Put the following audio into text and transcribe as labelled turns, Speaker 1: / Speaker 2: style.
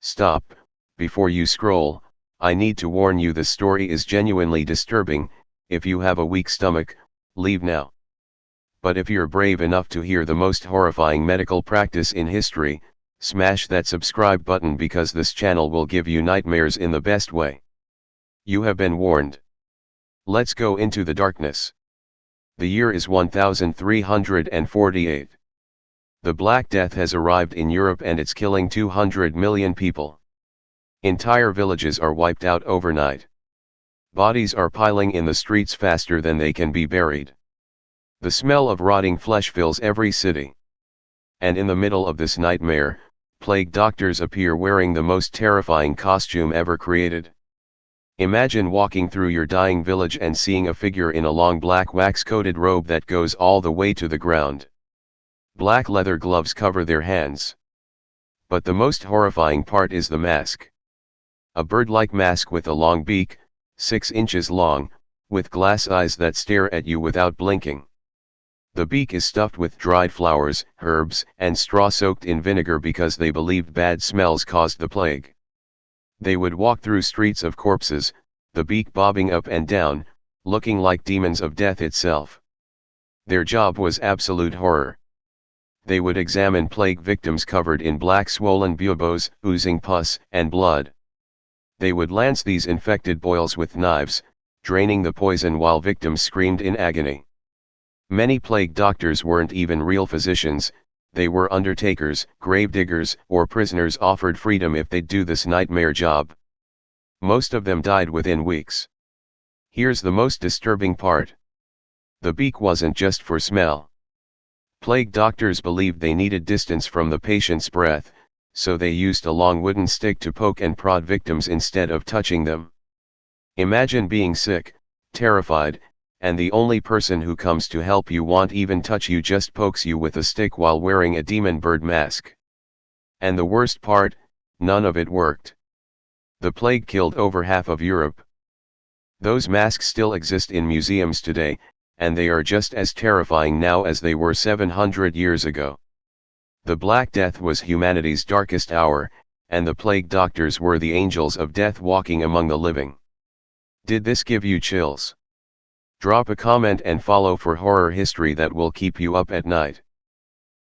Speaker 1: Stop, before you scroll, I need to warn you the story is genuinely disturbing. If you have a weak stomach, leave now. But if you're brave enough to hear the most horrifying medical practice in history, smash that subscribe button because this channel will give you nightmares in the best way. You have been warned. Let's go into the darkness. The year is 1348. The Black Death has arrived in Europe and it's killing 200 million people. Entire villages are wiped out overnight. Bodies are piling in the streets faster than they can be buried. The smell of rotting flesh fills every city. And in the middle of this nightmare, plague doctors appear wearing the most terrifying costume ever created. Imagine walking through your dying village and seeing a figure in a long black wax-coated robe that goes all the way to the ground. Black leather gloves cover their hands. But the most horrifying part is the mask. A bird-like mask with a long beak, 6 inches long, with glass eyes that stare at you without blinking. The beak is stuffed with dried flowers, herbs, and straw soaked in vinegar because they believed bad smells caused the plague. They would walk through streets of corpses, the beak bobbing up and down, looking like demons of death itself. Their job was absolute horror. They would examine plague victims covered in black swollen buboes, oozing pus and blood. They would lance these infected boils with knives, draining the poison while victims screamed in agony. Many plague doctors weren't even real physicians, they were undertakers, gravediggers, or prisoners offered freedom if they'd do this nightmare job. Most of them died within weeks. Here's the most disturbing part. The beak wasn't just for smell. Plague doctors believed they needed distance from the patient's breath, so they used a long wooden stick to poke and prod victims instead of touching them. Imagine being sick, terrified, and the only person who comes to help you won't even touch you, just pokes you with a stick while wearing a demon bird mask. And the worst part, none of it worked. The plague killed over half of Europe. Those masks still exist in museums today, and they are just as terrifying now as they were 700 years ago. The Black Death was humanity's darkest hour, and the plague doctors were the angels of death walking among the living. Did this give you chills? Drop a comment and follow for horror history that will keep you up at night.